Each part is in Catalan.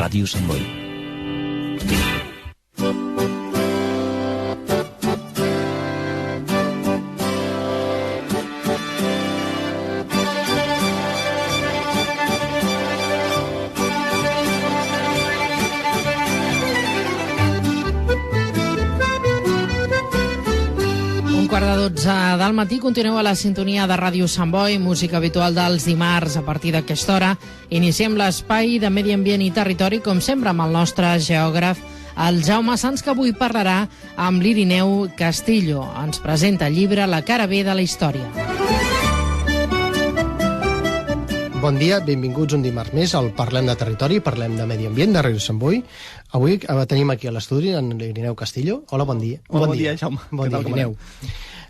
Ràdio Sant Boi. Del matí continueu a la sintonia de Ràdio Sant Boi, música habitual dels dimarts a partir d'aquesta hora. Iniciem l'espai de Medi Ambient i Territori, com sempre, amb el nostre geògraf, el Jaume Sans, que avui parlarà amb l'Irineu Castillo. Ens presenta el llibre La cara B de la història. Bon dia, benvinguts un dimarts més al Parlem de Territori, parlem de Medi Ambient, de Ràdio Sant Boi. Avui tenim aquí a l'estudi en l'Irineu Castillo. Hola, bon dia. Bon dia, Jaume. Bon dia, Irineu.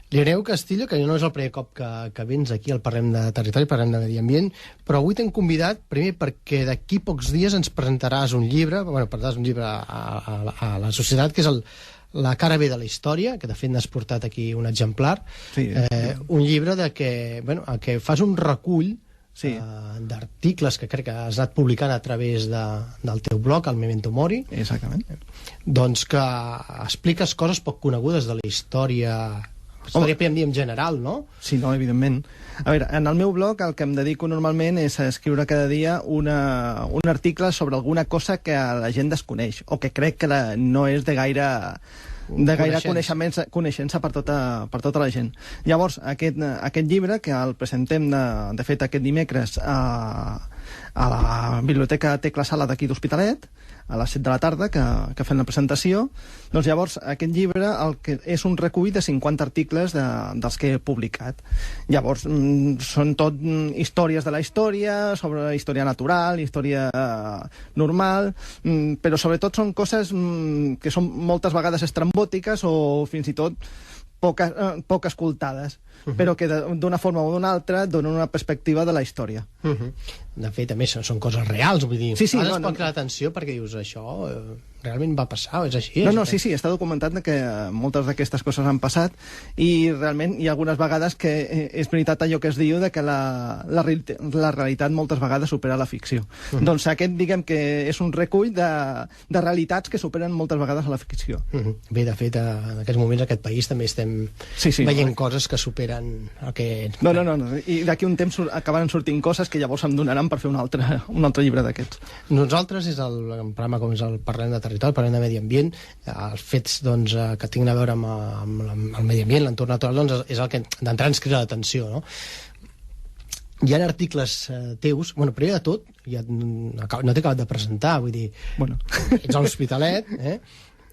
L'Irineu Castillo, que no és el primer cop que vens aquí al Parlem de Territori, parlem de Medi Ambient, però avui t'hem convidat, primer perquè d'aquí pocs dies ens presentaràs un llibre, presentaràs un llibre a la societat, que és La cara B de la història, que de fet n'has portat aquí un exemplar. Sí. Un llibre que fas un recull d'articles que crec que has anat publicant a través del teu blog, el Memento Mori. Exactament. Doncs que expliques coses poc conegudes de la història podem dir en general, no? Sí, no, evidentment. A veure, en el meu blog el que em dedico normalment és a escriure cada dia un article sobre alguna cosa que la gent desconeix, o que crec que no és de gaire coneixença per tota la gent. Llavors, aquest llibre, que el presentem de fet aquest dimecres a la Biblioteca Tecla Sala d'aquí d'Hospitalet, a les 7 de la tarda, que fem la presentació. Doncs llavors, aquest llibre és un recull de 50 articles dels que he publicat. Llavors, són tot històries de la història, sobre història natural, història normal, però sobretot són coses que són moltes vegades estrambòtiques o fins i tot poc escoltades, però que d'una forma o d'una altra donen una perspectiva de la història. De fet, a més, són coses reals, vull dir, sí, ara es pot crear atenció perquè dius, això realment va passar, és així? Sí, està documentat que moltes d'aquestes coses han passat i realment hi ha algunes vegades que és veritat allò que es diu de que la realitat moltes vegades supera la ficció. Doncs aquest, diguem que és un recull de realitats que superen moltes vegades a la ficció. Bé, de fet, en aquests moments en aquest país també estem veient coses que superen el que... No, i d'aquí un temps acabaran sortint coses que llavors em donaran per fer un altre llibre d'aquests. Nosaltres, és el programa com és el Parlem de Territori, parlem de Medi Ambient, els fets que tinguin a veure amb el medi ambient, l'entorn natural, doncs és el que d'entrada ens crida l'atenció, no? Hi ha articles teus, primer de tot, no t'he acabat de presentar, vull dir, ets a l'Hospitalet,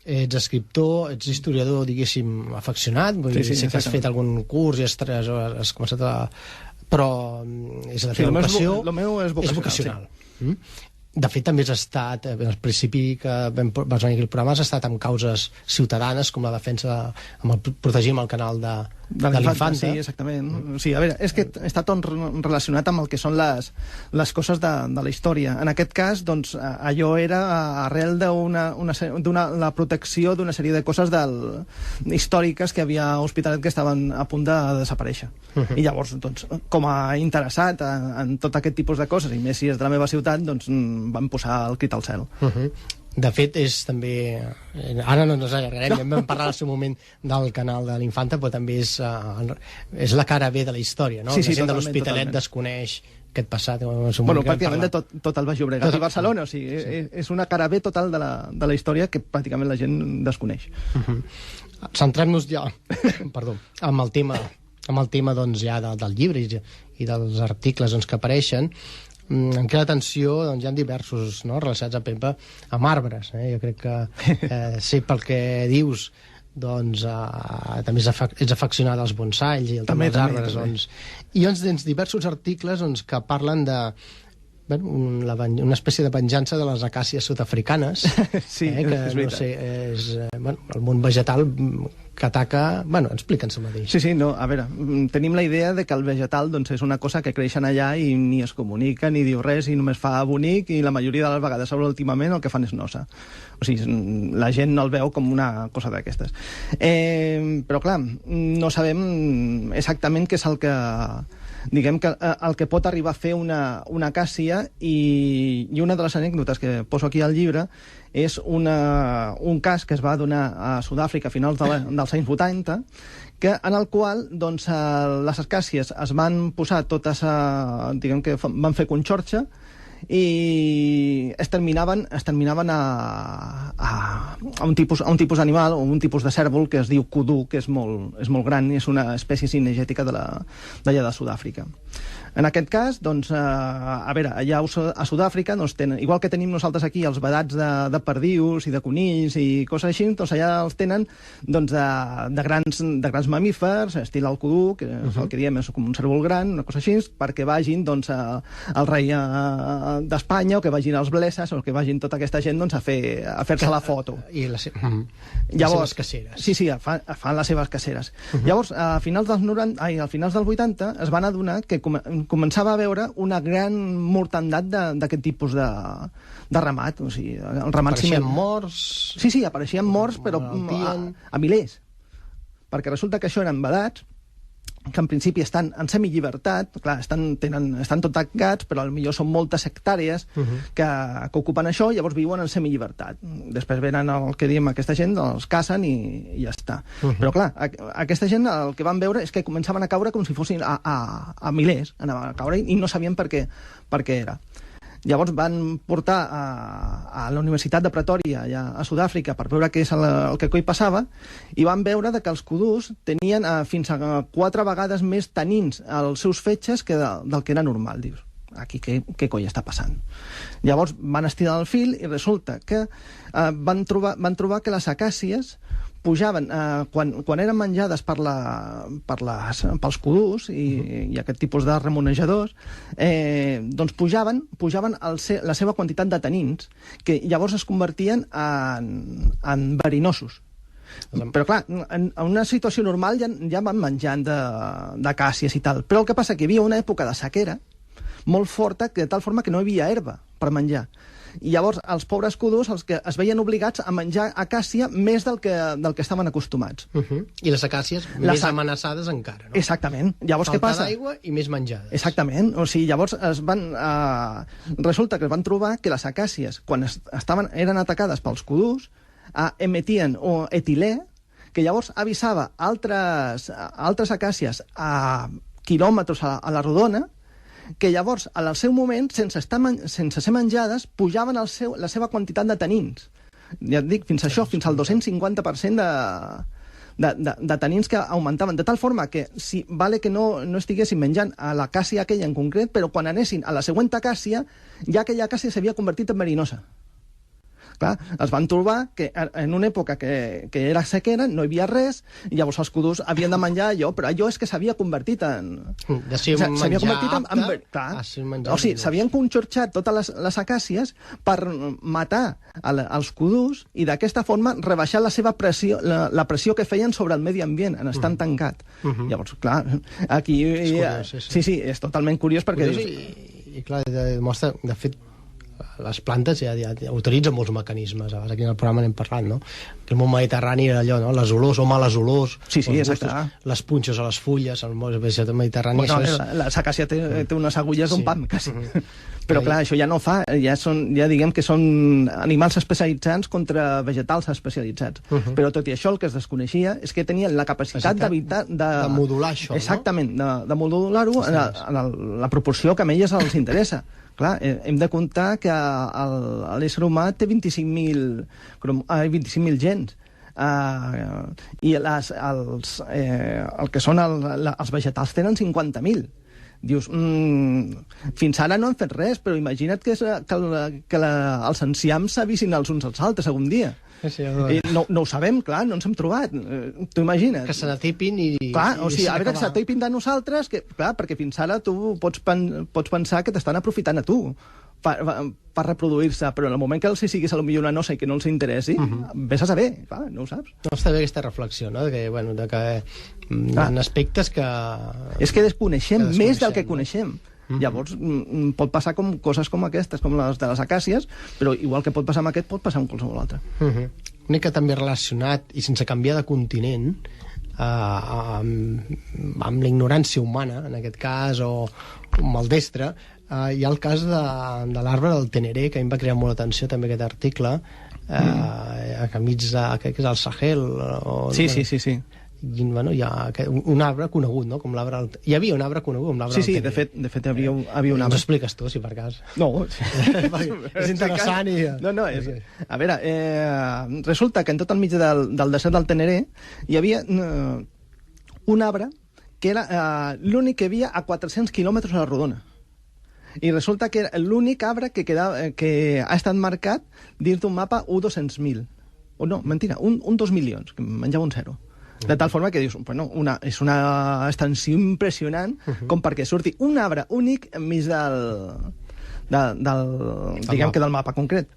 ets escriptor, ets historiador, diguéssim, afeccionat, vull dir, sé que has fet algun curs i has començat a... però és la teva vocació, el meu és vocacional. De fet, també has estat, al principi que vas venir aquí al programa, has estat amb causes ciutadanes, com la defensa, protegir el canal de l'Infanta. Sí, exactament. Sí, a veure, és que està tot relacionat amb el que són les coses de la història. En aquest cas, doncs, allò era arrel de la protecció d'una sèrie de coses històriques que havia a Hospitalet que estaven a punt de desaparèixer. I llavors, doncs, com a interessat en tot aquest tipus de coses, i més si és de la meva ciutat, doncs van posar el crit al cel. De fet, és també... Ara no ens allargarem, ja vam parlar al seu moment del canal de l'Infanta, però també és la cara B de la història, no? Sí, la gent de l'Hospitalet desconeix aquest passat. Pràcticament de tot el Baix Llobregat i Barcelona, o sigui, és una cara B total de la història que pràcticament la gent desconeix. Centrem-nos ja amb el tema doncs, ja del llibre i dels articles que apareixen. Em queda atenció, doncs hi ha diversos relacionats amb arbres. Jo crec que sé pel que dius, doncs també ets afeccionat als bonsais i també als arbres. Doncs. I doncs tens diversos articles que parlen de una espècie de venjança de les acàcies sud-africanes, sí, que no sé, és el món vegetal que ataca... explica'ns el mateix. Sí, no, a veure, tenim la idea de que el vegetal doncs, és una cosa que creix allà i ni es comunica, ni diu res, i només fa bonic, i la majoria de les vegades, sobre últimament, el que fan és nosa. O sigui, la gent no el veu com una cosa d'aquestes. Però, clar, no sabem exactament què és el que diguem que el que pot arribar a fer una acàcia, i una de les anècdotes que poso aquí al llibre és un cas que es va donar a Sud-àfrica a finals dels anys 80, en el qual doncs, les acàcies es van posar totes, diguem que van fer conxorxa, i es terminaven a un tipus d'animal o un tipus de cèrvol que es diu kudu, que és molt gran i és una espècie cinegètica d'allà de Sud-àfrica. En aquest cas, doncs, a veure, allà a Sud-àfrica, doncs, igual que tenim nosaltres aquí els vedats de perdius i de conills i coses així, doncs allà els tenen doncs, de grans mamífers, estil el kudu, que és el que diem és com un cérvol gran, una cosa així, perquè vagin doncs, el rei d'Espanya, o que vagin els blesses, o que vagin tota aquesta gent doncs, a fer-se la foto. I les seves caceres. Sí, fan les seves caceres. Llavors, a finals dels 80 es van adonar que començava a veure una gran mortandat d'aquest tipus de ramat. O sigui, el ramat apareixien morts... Sí, apareixien morts, però a milers. Perquè resulta que això eren vedats que en principi estan en semillibertat, clar, estan tot tancats, però potser són moltes hectàrees que ocupen això, llavors viuen en semillibertat. Després venen el que diem aquesta gent, els cacen i ja està. Però clar, aquesta gent el que van veure és que començaven a caure com si fossin a milers, anaven a caure i no sabien per què era. Llavors van portar a la Universitat de Pretòria, allà a Sud-àfrica, per veure què és el que coi passava, i van veure que els kudus tenien fins a 4 vegades més tanins als seus fetges que del que era normal. Dius, aquí què coi està passant? Llavors van estirar el fil i resulta que van trobar que les acàcies pujaven, quan eren menjades pels kudus i aquest tipus de remonejadors, doncs pujaven la seva quantitat de tanins, que llavors es convertien en verinosos. Però clar, en una situació normal ja van menjant d'acàcies i tal, però el que passa que hi havia una època de sequera molt forta, de tal forma que no hi havia herba per menjar. I llavors els pobres kudus els que es veien obligats a menjar acàcia més del que estaven acostumats. I les acàcies més amenaçades encara, no? Exactament. Llavors què passa? Falta d'aigua i més menjades. Exactament. O sigui, llavors resulta que es van trobar que les acàcies, quan eren atacades pels kudus, emetien etilè, que llavors avisava altres acàcies a quilòmetres a la rodona, que llavors, al seu moment, sense ser menjades, pujaven la seva quantitat de tanins. Ja et dic, fins al 250% de tanins que augmentaven. De tal forma que, vale que no estiguessin menjant a l'acàcia aquella en concret, però quan anessin a la següent acàcia, ja aquella acàcia s'havia convertit en verinosa. Clar, es van trobar que en una època que era sequera, no hi havia res, i llavors els kudus havien de menjar allò, però allò és que s'havia convertit en... S'havia convertit en... O sigui, s'havien conxorxat totes les acàcies per matar els kudus i d'aquesta forma rebaixar la seva pressió, la pressió que feien sobre el medi ambient en estar tancat. Llavors, clar, aquí... Sí, és totalment curiós perquè... I clar, demostra, de fet, les plantes ja utilitzen molts mecanismes. Aquí en el programa n'hem parlat, no? Que el món mediterrani era allò, no? Les olors o males olors, sí, exacte. Les punxes a les fulles, el mediterrani... La acàcia té unes agulles d'un pam, quasi. Però clar, això ja no fa, ja diguem que són animals especialitzats contra vegetals especialitzats. Però tot i això, el que es desconeixia és que tenien la capacitat de modular això, exactament, de modular-ho en la proporció que a elles els interessa. Clar, hem de comptar que l'ésser humà té 25.000 gens. I el que són els vegetals tenen 50.000. Dius, fins ara no han fet res, però imagina't que els enciams s'avisin els uns als altres algun dia. No ho sabem, clar, no ens hem trobat. T'ho imagines? Que se n'atipin i... Clar, o sigui, a veure que s'atipin de nosaltres, clar, perquè fins ara tu pots pensar que t'estan aprofitant a tu per reproduir-se, però en el moment que els siguis a lo millor una nosa i que no els interessi, vés a saber, clar, no ho saps. No està bé aquesta reflexió, no? De que hi ha aspectes que... És que desconeixem més del que coneixem. Llavors pot passar coses com aquestes, com les de les acàcies, però igual que pot passar amb aquest, pot passar amb qualsevol altre. Una mica també relacionat, i sense canviar de continent, amb la ignorància humana, en aquest cas, o maldestra. Hi ha el cas de l'arbre del Teneré, que a mi em va cridar molt l'atenció també aquest article, que enmig que és el Sahel. Sí. I, bueno, hi ha un arbre conegut, no? Com l'arbre... Hi havia un arbre conegut com l'arbre del Teneré. De fet hi havia un arbre. Ens ho expliques tu, si per cas. No. És interessant i... No, a veure, resulta que en tot el mig del desert del Teneré hi havia un arbre que era l'únic que hi havia a 400 quilòmetres a la rodona. I resulta que era l'únic arbre que ha estat marcat dins d'un mapa 200.000. O no, mentira, un 2 milions, que menjava un zero. De tal forma que dius, bueno, és una extensió impressionant com perquè surti un arbre únic enmig del mapa concret.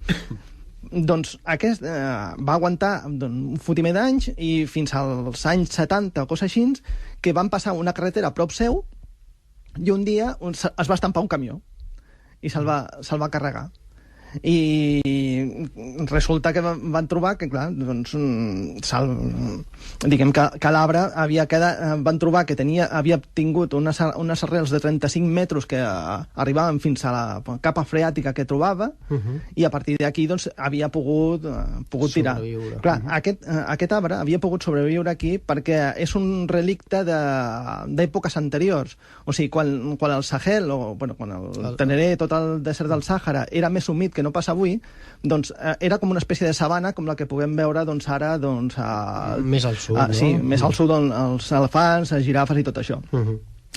Doncs aquest va aguantar un fotimer d'anys i fins als anys 70 o coses així, que van passar una carretera a prop seu i un dia es va estampar un camió i se'l va carregar. I resulta que van trobar que, clar, doncs, diguem que l'arbre van trobar que havia tingut unes arrels de 35 metres que arribaven fins a la capa freàtica que trobava, i a partir d'aquí doncs, havia pogut tirar. Clar, aquest arbre havia pogut sobreviure aquí perquè és un relicte d'èpoques anteriors. O sigui, quan el Sahel, quan el Teneré, tot el desert del Sàhara, era més humit que no passa avui, doncs era com una espècie de sabana com la que puguem veure doncs, ara més al sud, no? Sí, més al sud, els elefants, les girafes i tot això.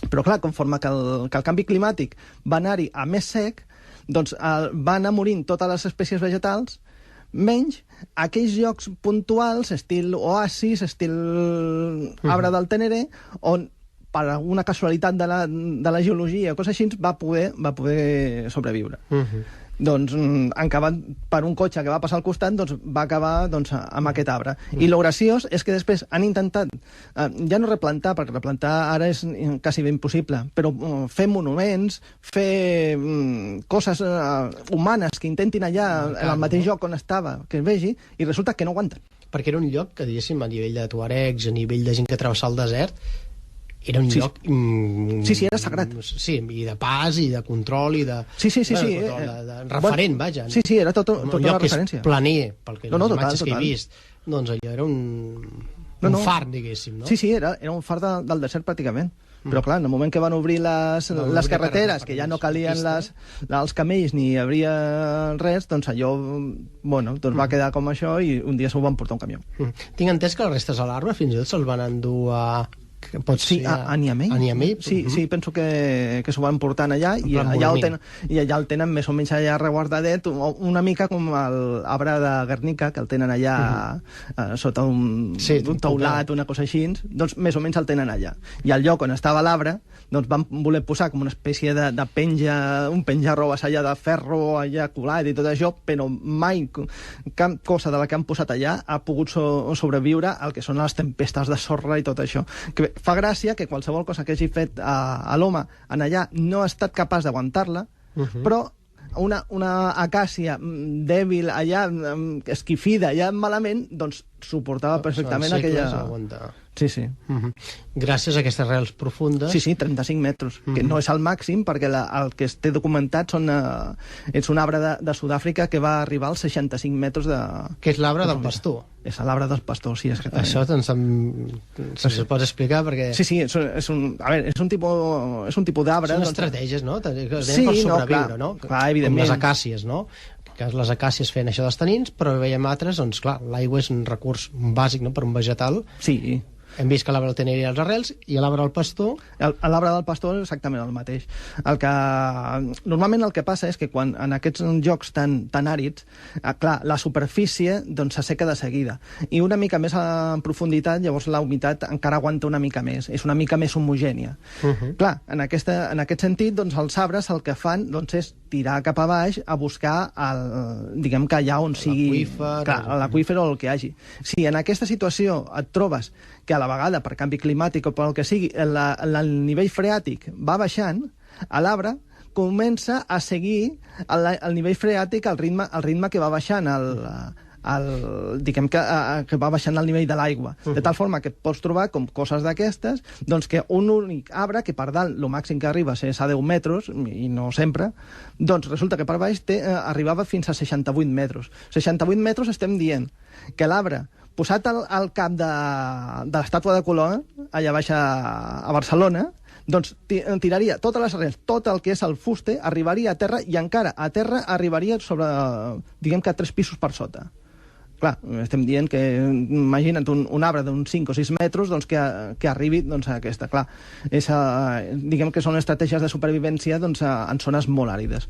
Però clar, conforme que el canvi climàtic va anar-hi a més sec, doncs va anar morint totes les espècies vegetals, menys aquells llocs puntuals, estil oasis, estil arbre del Teneré, on per una casualitat de la geologia o coses així va poder sobreviure. Doncs acabat per un cotxe que va passar al costat, doncs va acabar amb aquest arbre. I el graciós és que després han intentat ja no replantar, perquè replantar ara és quasi ben impossible, però fer monuments, fer coses humanes que intentin allà, en el mateix lloc on estava, que es vegi, i resulta que no aguanten. Perquè era un lloc que, diguéssim, a nivell de tuaregs, a nivell de gent que travessava el desert, era un lloc... Sí, era sagrat. Sí, i de pas, i de control, i de... Sí. De referent, vaja. Sí, era tota una referència. Un lloc planer, perquè les imatges que he vist, doncs allò era un far, diguéssim, no? Sí, era un far del desert, pràcticament. Però, clar, en el moment que van obrir les carreteres, que ja no calien els camells ni hi havia res, doncs allò va quedar com això i un dia s'ho van portar un camió. Tinc entès que les restes de l'arbre fins i tot se'ls van endur a... a Niamey. Sí, penso que s'ho van portant allà i allà el tenen més o menys allà reguardadet, una mica com l'arbre de Guernica, que el tenen allà sota un teulat, una cosa així, doncs més o menys el tenen allà. I al lloc on estava l'arbre, doncs van voler posar com una espècie de penja, un penja-robes allà de ferro, allà colat i tot això, però mai cap cosa de la que han posat allà ha pogut sobreviure al que són les tempestes de sorra i tot això. Que fa gràcia que qualsevol cosa que hagi fet a l'home en allà no ha estat capaç d'aguantar-la, però una acàcia dèbil allà, esquifida, allà malament, doncs suportava perfectament aquella... Sí. Gràcies a aquestes arrels profundes... Sí, 35 metres, que no és el màxim, perquè el que es té documentat és un arbre de Sud-àfrica que va arribar als 65 metres de... Que és l'arbre del pastor. És l'arbre del pastor, sí. Això si es pots explicar, perquè... Sí, és un tipus d'arbre... Són estratègies, no? Per sobreviure, no? Clar, evidentment. Les acàcies, no? Que les acàcies feien això dels tanins, però veiem altres, doncs clar, l'aigua és un recurs bàsic, no?, per un vegetal. Sí. Hem vist que l'arbre el tenia els arrels i l'arbre del pastor... L'arbre del pastor és exactament el mateix. Normalment el que passa és que quan en aquests llocs tan àrids, clar, la superfície doncs s'asseca de seguida. I una mica més en profunditat, llavors la humitat encara aguanta una mica més. És una mica més homogènia. Clar, en aquest sentit, doncs els arbres el que fan doncs, és tirar cap a baix a buscar diguem que allà on sigui l'aqüífer o el que hi hagi. Si en aquesta situació et trobes que a la vegada, per canvi climàtic o pel que sigui, el nivell freàtic va baixant, l'arbre comença a seguir el nivell freàtic al ritme que va baixant diguem que va baixant el nivell de l'aigua. De tal forma que pots trobar com coses d'aquestes, doncs que un únic arbre, que per dalt el màxim que arriba és a 10 metres, i no sempre, doncs resulta que per baix arribava fins a 68 metres. 68 metres estem dient que l'arbre, posat al cap de l'estàtua de Colón, allà baix a Barcelona, doncs tiraria totes les arrels, tot el que és el fuste, arribaria a terra i encara a terra arribaria sobre, diguem que 3 pisos per sota. Clar, estem dient que, imagina't un arbre d'uns 5 o 6 metres doncs, que arribi doncs, a aquesta. Clar, diguem que són estratègies de supervivència doncs, en zones molt àrides.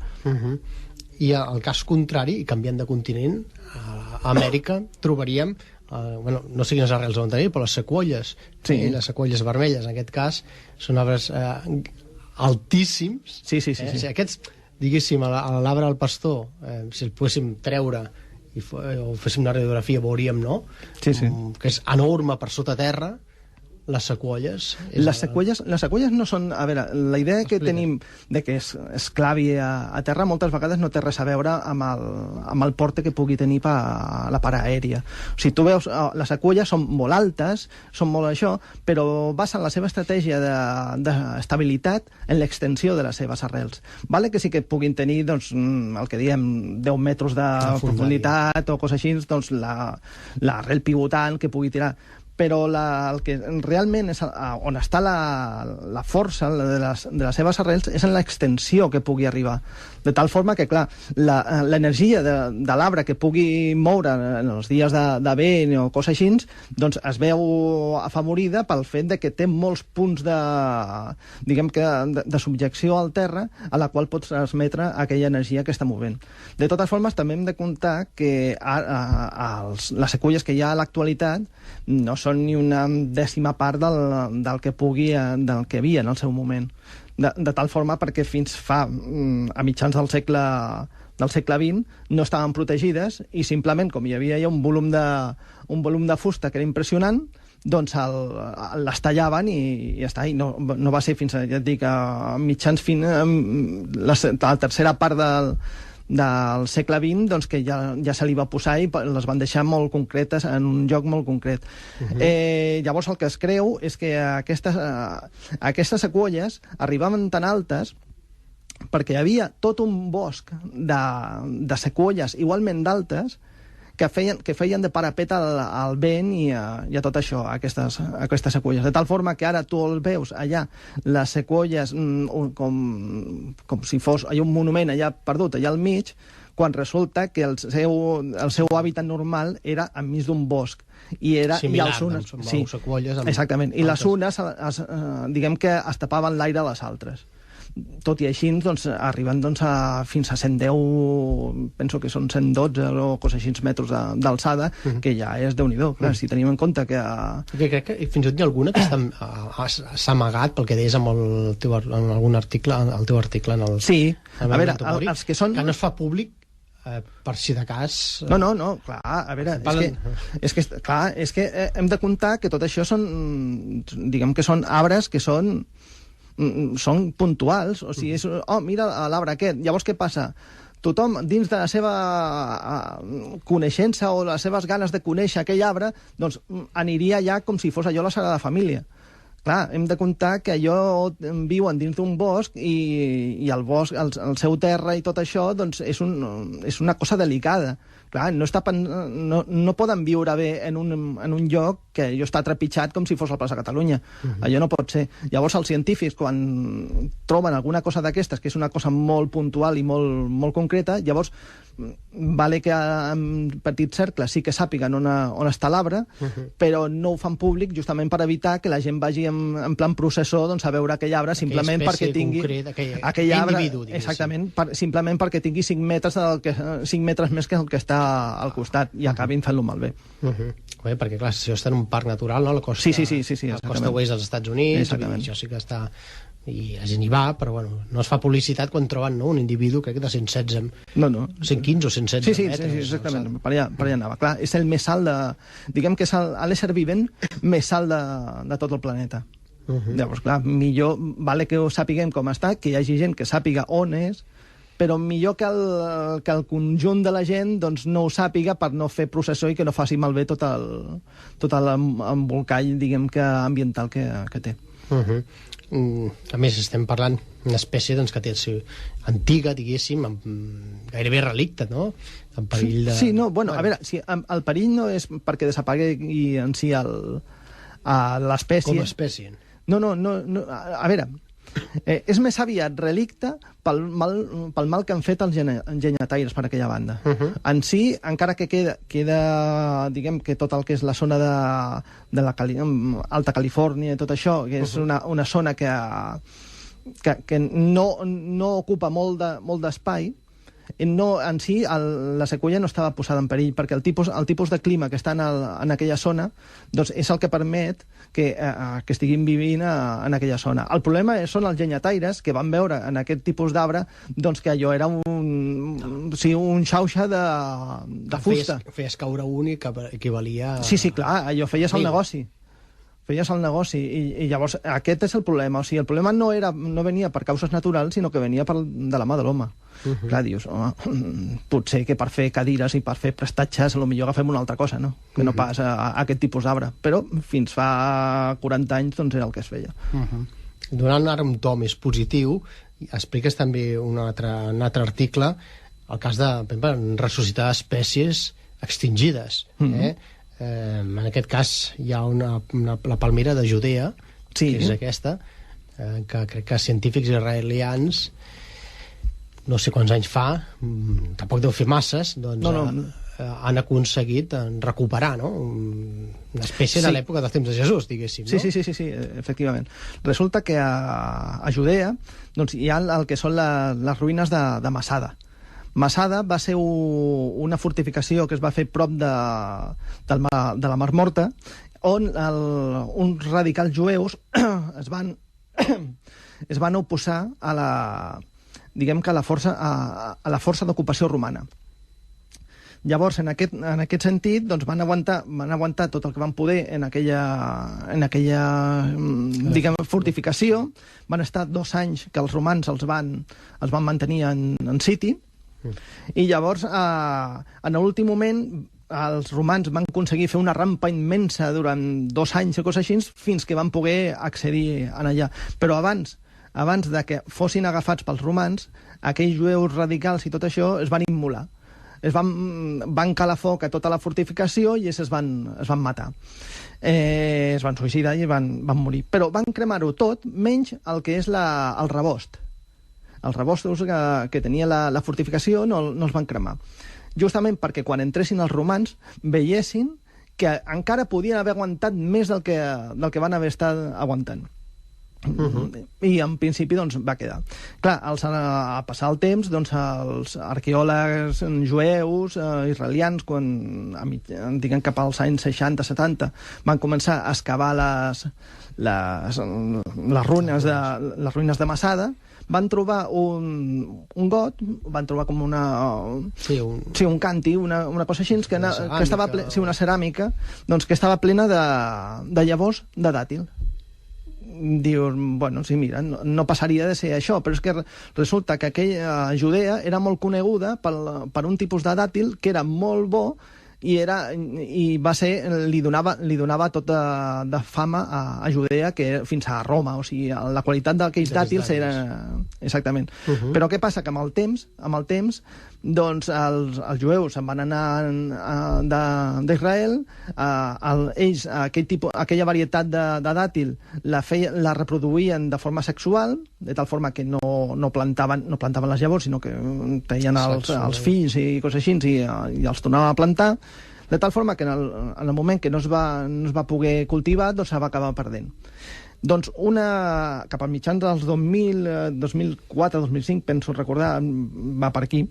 I al cas contrari, i canviant de continent, a Amèrica trobaríem no sé quines arrels van tenir, però les sequoies, les sequoies vermelles, en aquest cas, són arbres altíssims. Sí. Aquests, diguéssim, a l'arbre del pastor, si el poguéssim treure o féssim una radiografia, veuríem, no? Sí. Que és enorme per sota terra. Les sequoies... Les sequoies no són... A veure, la idea que tenim de que es clavi a terra moltes vegades no té res a veure amb el porte que pugui tenir per la part aèria. O sigui, tu veus, les sequoies són molt altes, són molt això, però basen la seva estratègia d'estabilitat en l'extensió de les seves arrels. Vale que sí que puguin tenir, doncs, el que diem, 10 metres de profunditat o coses així, doncs l'arrel pivotant que pugui tirar. Però el que realment és on està la força de les seves arrels és en l'extensió que pugui arribar. De tal forma que, clar, l'energia de l'arbre que pugui moure en els dies de vent o coses així, doncs es veu afavorida pel fet de que té molts punts de subjecció al terra a la qual pot transmetre aquella energia que està movent. De totes formes, també hem de comptar que les sequoies que hi ha a l'actualitat no són ni una dècima part del que havia en el seu moment. De tal forma perquè fins fa a mitjans del segle XX no estaven protegides i simplement com hi havia ja un volum de fusta que era impressionant, doncs les tallaven i ja està. I no va ser fins a, ja et dic, a mitjans la tercera part del segle XX, doncs que ja se li va posar i les van deixar molt concretes en un lloc molt concret. Llavors el que es creu és que aquestes sequoies arribaven tan altes perquè hi havia tot un bosc de sequoies igualment d'altes que feien de parapet al vent i a tot això, aquestes sequoies. De tal forma que ara tu el veus allà, les sequoies com si fos un monument allà perdut, allà al mig, quan resulta que el seu hàbitat normal era enmig d'un bosc. Similar, doncs, amb sequoies. Exactament. I les unes, diguem que es tapaven l'aire a les altres. Tot i així, doncs, arriben fins a 110, penso que són 112 o coses així metres d'alçada, que ja és Déu-n'hi-do. Clar, si tenim en compte que... Crec que fins i tot hi ha alguna que s'ha amagat, pel que deies en algun article, el teu article en el... Sí, a veure, els que són... Que no es fa públic per si de cas... No, clar, a veure, és que hem de comptar que tot això són, diguem que són arbres que són puntuals, o sigui, mira l'arbre aquest. Llavors què passa? Tothom, dins de la seva coneixença o les seves ganes de conèixer aquell arbre, doncs aniria allà com si fos allò la Sagrada Família. Clar, hem de comptar que allò viuen dins d'un bosc i el bosc, el seu terra i tot això, doncs és una cosa delicada. Clar, no poden viure bé en un lloc que allò està trepitjat com si fos la plaça Catalunya. Allò no pot ser. Llavors els científics, quan troben alguna cosa d'aquestes, que és una cosa molt puntual i molt, molt concreta, llavors vale que en petits cercles sí que sàpiguen on està l'arbre, però no ho fan públic justament per evitar que la gent vagi en plan processó a veure aquell arbre simplement perquè tingui aquell arbre, exactament, simplement perquè tingui 5 metres més que el que està al costat i acabin fent-lo malbé. Bé, perquè clar, això està en un parc natural, no? La costa, sí, la costa oest dels Estats Units, això sí que està... i la gent hi va, però bueno, no es fa publicitat quan troben un individu, crec que de 116 115 o 116 metres. Sí, exactament, per allà anava. Clar, és el més alt diguem que és l'ésser vivent més alt de tot el planeta. Llavors, clar, millor vale que ho sapiguem com està, que hi hagi gent que sàpiga on és, però millor que el conjunt de la gent doncs, no ho sàpiga per no fer processó i que no faci malbé tot l'embolcall, diguem, ambiental que té. A més, estem parlant d'una espècie doncs, que té antiga, diguéssim, gairebé relicte, no? En perill de... Sí, no, bueno, a veure, el perill no és perquè desapagui en si l'espècie. Com a espècie. No, a veure, és més aviat relicte pel mal que han fet els llenyataires per aquella banda. En si, encara que queda, diguem, que tot el que és la zona de la Alta Califòrnia i tot això, que és una zona que no ocupa molt d'espai, no, en si la sequoia no estava posada en perill, perquè el tipus de clima que està en aquella zona doncs és el que permet que estiguin vivint en aquella zona. El problema són els llenyataires, que van veure en aquest tipus d'arbre doncs que allò era un xauxa de fusta. Feies caure un i que equivalia... Sí, clar, allò feies el negoci. I llavors aquest és el problema. O sigui, el problema no venia per causes naturals, sinó que venia de la mà de l'home. Clar, dius, home, potser que per fer cadires i per fer prestatges potser agafem una altra cosa, no? Que no pas aquest tipus d'arbre. Però fins fa 40 anys doncs era el que es feia. Donant ara un to més positiu, expliques també un altre article, el cas de, per exemple, ressuscitar espècies extingides, en aquest cas hi ha la palmera de Judea, que és aquesta, que crec que científics israelians, no sé quants anys fa, tampoc deu fer masses, doncs han aconseguit recuperar, no? Una espècie de l'època dels temps de Jesús, diguéssim, no? Sí, efectivament. Resulta que a Judea doncs, hi ha el que són les ruïnes de Masada. Masada va ser una fortificació que es va fer prop de la Mar Morta, on uns radicals jueus es van oposar a la força d'ocupació romana. Llavors, en aquest sentit, doncs, van aguantar tot el que van poder en aquella diguem, fortificació. Van estar 2 anys que els romans els van mantenir en siti. I llavors, en l'últim moment, els romans van aconseguir fer una rampa immensa durant 2 anys o coses així, fins que van poder accedir allà. Però abans de que fossin agafats pels romans, aquells jueus radicals i tot això es van immolar. Van calar foc a tota la fortificació i es van matar. Es van suïcidar i van morir. Però van cremar-ho tot, menys el que és el rebost. Els rebostos que tenia la fortificació no els van cremar. Justament perquè quan entressin els romans veiessin que encara podien haver aguantat més del que van haver estat aguantant. I en principi doncs, va quedar. Clar, a passar el temps, doncs, els arqueòlegs jueus, israelians, diguem cap als anys 60-70, van començar a excavar les ruïnes de Masada, van trobar un got, van trobar com un canti, una cosa així, que estava una ceràmica, doncs, que estava plena de llavors de dàtil. Dius, bueno, sí, mira, no passaria de ser això, però és que resulta que aquella Judea era molt coneguda per un tipus de dàtil que era molt bo i li donava tota de fama a Judea, que fins a Roma, o sigui, la qualitat d'aquells dàtils era... Exactament. Però què passa? Que amb el temps, doncs els jueus se'n van anar d'Israel, ells aquella varietat de dàtil la reproduïen de forma sexual, de tal forma que no plantaven les llavors, sinó que tenien els fills i coses així, i els tornaven a plantar, de tal forma que en el moment que no es va poder cultivar, doncs se va acabar perdent. Doncs cap a mitjans dels 2004, 2005, penso recordar, va per aquí,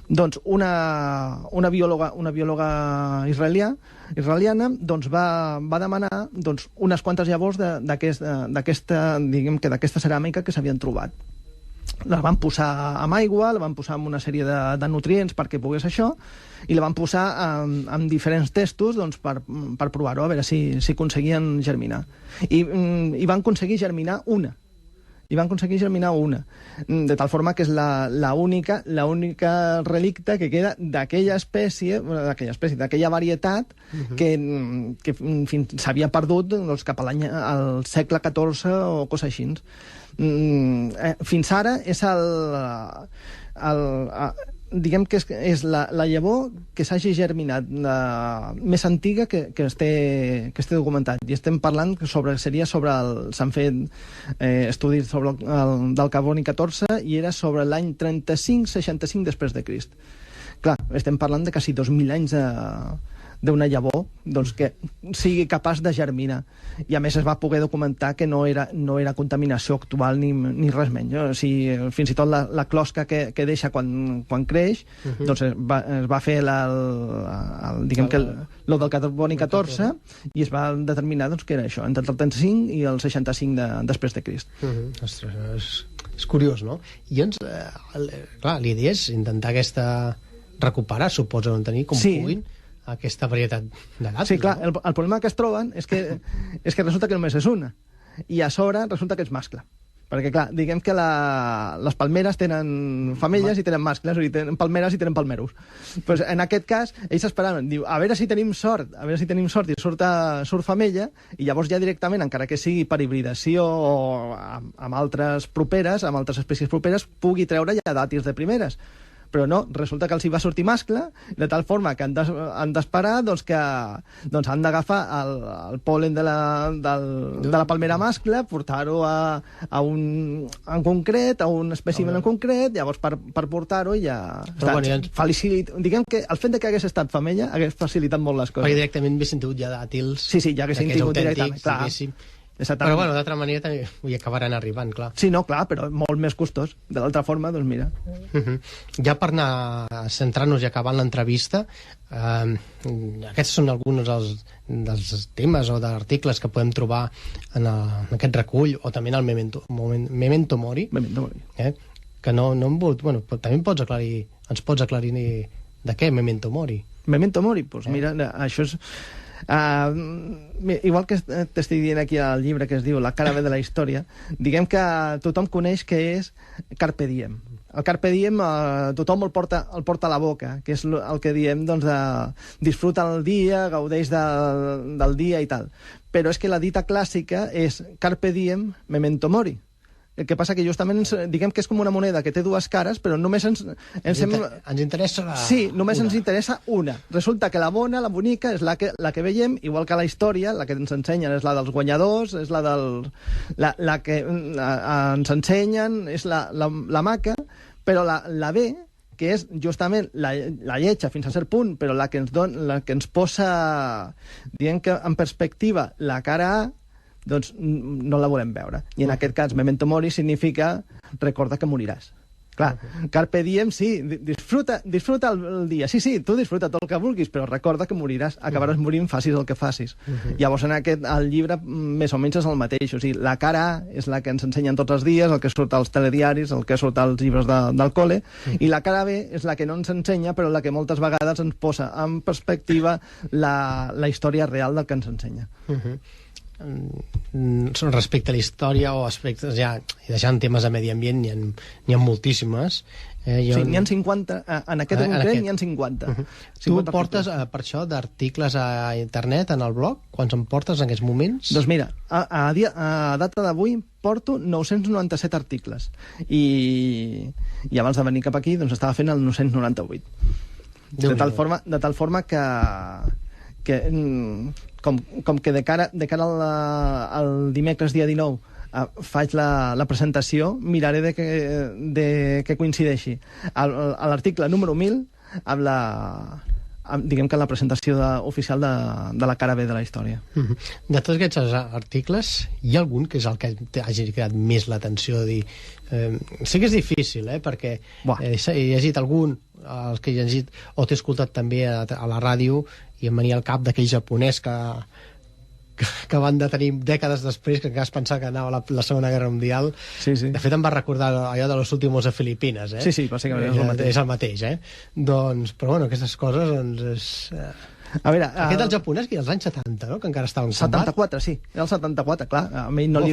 doncs una biòloga israeliana doncs va demanar doncs, unes quantes llavors d'aquesta ceràmica que s'havien trobat. La van posar amb aigua, la van posar amb una sèrie de nutrients perquè pogués això, i la van posar amb diferents testos doncs, per provar-ho, a veure si aconseguien germinar. I van aconseguir germinar una. i van aconseguir germinar una. De tal forma que és l'única relicte que queda d'aquella espècie, d'aquella varietat que s'havia perdut doncs, cap al segle XIV o cosa així. Fins ara és diguem que és la llavor que s'hagi germinat més antiga que es té documentat. I estem parlant s'han fet estudis sobre del Carboni 14 i era sobre l'any 35-65 després de Crist. Clar, estem parlant de quasi 2.000 anys d'una llavor doncs, que sigui capaç de germinar. I a més es va poder documentar que no era contaminació actual ni res menys. O sigui, fins i tot la closca que deixa quan creix, doncs es va fer lo del Carboni 14 i es va determinar doncs, que era això, entre el 35 i el 65 després de Crist. Ostres, és curiós, no? I llavors, clar, l'idea és intentar recuperar, suposo, no tenir com puguin aquesta varietat de dàtils. Sí, clar, el problema que es troben és que resulta que només és una. I a sobre resulta que és mascle. Perquè, clar, diguem que les palmeres tenen femelles i tenen mascles, o tenen palmeres i tenen palmeros. Pues, en aquest cas, ells esperaven, diu, a veure si tenim sort i surt femella, i llavors ja directament, encara que sigui per hibridació o amb altres espècies properes, pugui treure ja dàtils de primeres. Però no, resulta que els hi va sortir mascle, de tal forma que han d'esperar que han d'agafar el pol·len de la palmera mascle, portar-ho a un espècimen en concret, llavors per portar-ho ja... Diguem que el fet que hagués estat femella hagués facilitat molt les coses. Perquè directament haguessin tingut ja dàtils... Sí, ja haguessin tingut directament, clar. Però, bueno, d'altra manera també hi acabaran arribant, clar. Sí, no, clar, però molt més costós. De l'altra forma, doncs mira. Ja per anar centrant-nos i acabant l'entrevista, aquests són alguns dels temes o d'articles que podem trobar en aquest recull, o també en el Memento Mori. Que no hem volgut... Bueno, també ens pots aclarir de què Memento Mori. Memento Mori? Doncs mira, això és... igual que t'estic dient aquí al llibre que es diu La cara B de la història, diguem que tothom coneix que és Carpe Diem. El Carpe Diem tothom el porta a la boca, que és el que diem doncs, disfruta el dia, gaudeix del dia i tal. Però és que la dita clàssica és Carpe Diem, Memento Mori. El que passa que justament diguem que és com una moneda que té dues cares, però només ens interessa ens interessa una. Resulta que la bona, la bonica, és la que veiem, igual que la història, la que ens ensenyen és la dels guanyadors, és la que ens ensenyen, és la maca, però la B, que és justament la lletja fins a cert punt, però la que ens posa, diguem que en perspectiva, la cara A, doncs no la volem veure. I en aquest cas, Memento Mori significa recorda que moriràs. Clar, Carpe Diem, sí, disfruta el dia. Sí, tu disfruta tot el que vulguis, però recorda que moriràs, acabaràs morint, facis el que facis. Llavors, el llibre més o menys és el mateix. O sigui, la cara A és la que ens ensenyen tots els dies, el que surt als telediaris, el que surt als llibres del col·le, i la cara B és la que no ens ensenya, però la que moltes vegades ens posa en perspectiva la història real del que ens ensenya. Respecte a la història o aspectes ja, i deixant temes de medi ambient n'hi ha moltíssimes. Sí, n'hi ha 50, en aquest concret n'hi ha 50. Tu portes per això d'articles a internet, en el blog? Quants en portes en aquests moments? Doncs mira, a data d'avui porto 997 articles i abans de venir cap aquí doncs estava fent el 998. De tal forma que com que de cara al dimecres dia 19 faig la presentació, miraré de que coincideixi l'article número 1000 diguem que la presentació oficial de la cara B de la història. De tots aquests articles, hi ha algun que és el que t'hagi cridat més l'atenció? Sé que és difícil, perquè he llegit algun, els que he llegit, o t'he escoltat també a la ràdio, i em venia al cap d'aquell japonès que van detenir dècades després, que encara es pensava que anava a la Segona Guerra Mundial. Sí. De fet, em va recordar allò de Los Últimos de Filipines. Sí, bàsicament és el mateix. És el mateix, Doncs, però bueno, aquestes coses doncs, A veure, Aquest del japonès, que als anys 70, no? Que encara estava en combat. 74, sí. Era el 74, clar. A ell no li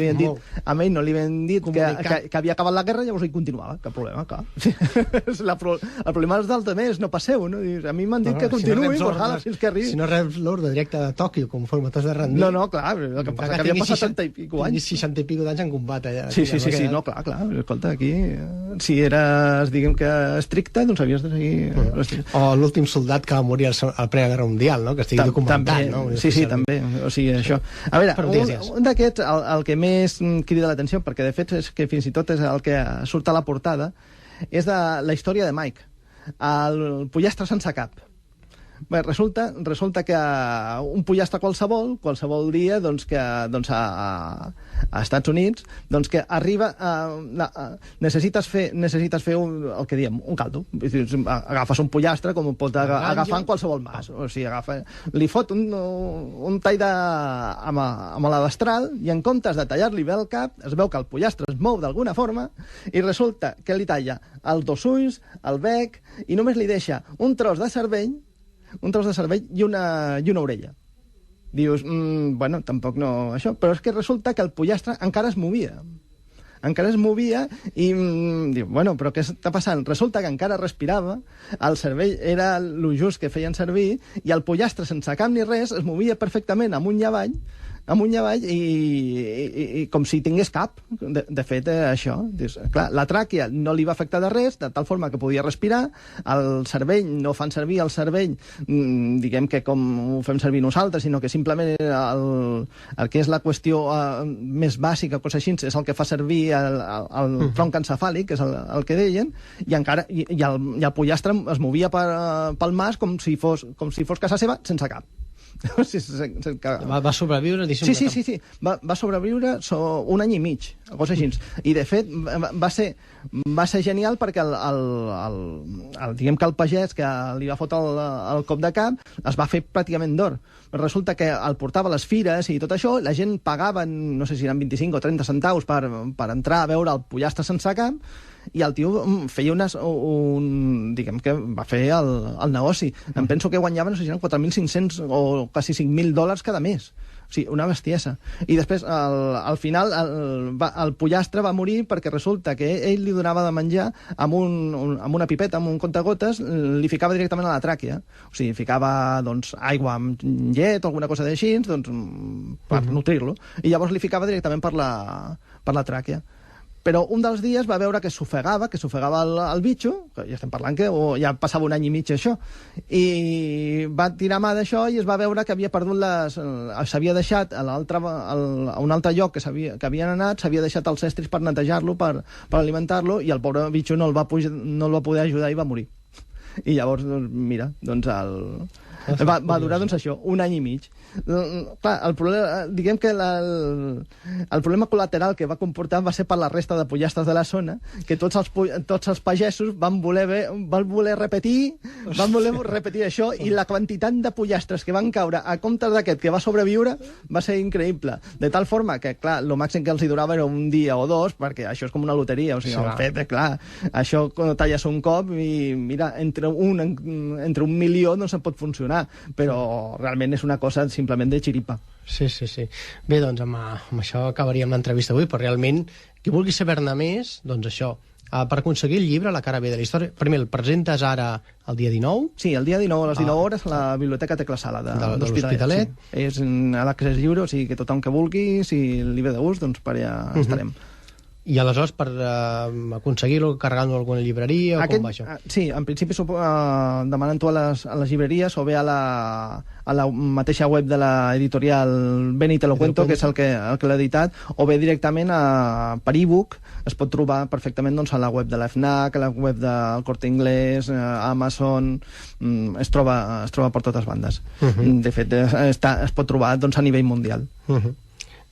havien dit que havia acabat la guerra, llavors ell continuava. Cap problema, clar. Sí. El problema és dels altres, no passeu, no? A mi m'han dit que continuï, fins que arribi. Si no reps l'ordre directe de Tòquio, conforme t'has de rendir... No, clar, el que passa que havia passat 70 i pico anys. 60 i pico d'anys en combat, allà. Sí, no, clar. Escolta, aquí, si eres, diguem que estricte, doncs havies de seguir... O l'últim soldat que va morir a la Primera Guerra Mundial, no? Que estigui documentat, no? Sí, també. O sigui, això. A veure, un d'aquests, el que més crida l'atenció, perquè de fet és que fins i tot és el que surt a la portada, és de la història de Mike, el pollastre sense cap. Bé, resulta que un pollastre qualsevol dia, doncs, que a Estats Units, doncs, que arriba necessites fer el que diem, un caldo. Agafes un pollastre com ho pot agafar en qualsevol mas. O sigui, li fot un tall amb la destral i en comptes de tallar-li bé el cap, es veu que el pollastre es mou d'alguna forma i resulta que li talla els dos ulls, el bec, i només li deixa un tros de cervell i una orella. Dius, bueno, tampoc no això, però és que resulta que el pollastre encara es movia. I diu, bueno, però què està passant? Resulta que encara respirava, el cervell era el just que feien servir, i el pollastre sense cap ni res es movia perfectament amunt i avall i com si tingués cap. De fet, això. Dius, clar, la tràquea no li va afectar de res, de tal forma que podia respirar. El cervell, no fan servir el cervell, diguem que com ho fem servir nosaltres, sinó que simplement el que és la qüestió més bàsica, cosa així, és el que fa servir el tronc encefàlic, que és el que deien, i el pollastre es movia pel mas com si fos casa seva, sense cap. Va sobreviure? Sí. Va sobreviure un any i mig, cosa així. I, de fet, va ser genial perquè diguem que el pagès que li va fotre el cop de cap es va fer pràcticament d'or. Resulta que el portava a les fires i tot això, la gent pagava, no sé si eren 25 o 30 centaus per entrar a veure el pollastre sense cap, i el tio feia diguem que va fer el negoci. Em penso que guanyava, no sé si eren 4.500 o quasi $5.000 cada mes. O sigui, una bestiesa. I després, al final, el pollastre va morir perquè resulta que ell li donava de menjar amb una pipeta, amb un contagotes, li ficava directament a la tràquea. O sigui, ficava doncs, aigua amb llet o alguna cosa d'així, doncs, per nutrir-lo. I llavors li ficava directament per la tràquea. Però un dels dies va veure que s'ofegava el bitxo, que ja estem parlant que ja passava un any i mig això, i va tirar mà d'això i es va veure que havia perdut s'havia deixat a un altre lloc que havien anat, s'havia deixat els estris per netejar-lo, per alimentar-lo, i el pobre bitxo no el va poder ajudar i va morir. I llavors, mira, doncs va durar doncs això, un any i mig. Clar, el problema, diguem que el problema col·lateral que va comportar va ser per la resta de pollastres de la zona, que tots els pagesos van voler repetir això, i la quantitat de pollastres que van caure a comptes d'aquest que va sobreviure va ser increïble. De tal forma que, clar, el màxim que els hi durava era un dia o dos, perquè això és com una loteria, o sigui, en fet, clar, això quan talles un cop i mira, entre un milió no se'n pot funcionar, però realment és una cosa simplement de xiripa. Sí. Bé, doncs amb això acabaríem l'entrevista avui, però realment, qui vulgui saber-ne més, doncs això, per aconseguir el llibre, La cara B de la història, primer el presentes ara el dia 19? Sí, el dia 19 a les 19 hores a la Biblioteca Tecla Sala de l'Hospitalet. Sí. És a l'accés lliure, o sigui que tothom que vulgui, si li ve de gust, doncs per allà estarem. I aleshores, per aconseguir-lo, carregant-lo a alguna llibreria, o com va això? Sí, en principi demanant-ho a les llibreries o bé a la mateixa web de l'editorial Ven y te lo cuento, que és el que l'ha editat, o bé directament per e-book. Es pot trobar perfectament doncs, a la web de la FNAC, a la web del Corte Inglés, Amazon. Es troba per totes bandes. De fet, es pot trobar doncs, a nivell mundial.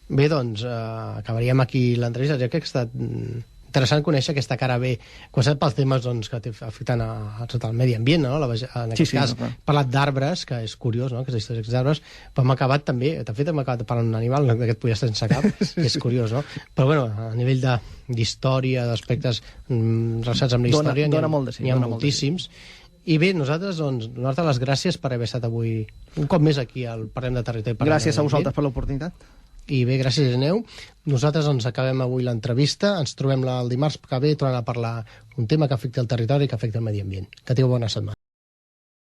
Bé, doncs, acabaríem aquí l'entrevista. Ja que ha estat interessant conèixer aquesta cara B, començat pels temes doncs, que afecten el medi ambient, no? En aquest cas, parlat d'arbres, que és curiós, no? Aquesta història d'arbres, però hem acabat també, de fet hem acabat parlant d'un animal, d'aquest pollastre sense cap, que és curiós, no? Però bueno, a nivell d'història, d'aspectes relacionats amb la història, n'hi ha moltíssims. I bé, nosaltres les gràcies per haver estat avui un cop més aquí al Parlem de Territori. Gràcies a vosaltres per l'oportunitat. I bé, gràcies, Ireneu. Nosaltres acabem avui l'entrevista. Ens trobem el dimarts que ve tornant a parlar un tema que afecta el territori i que afecta el medi ambient. Que tingueu bona setmana.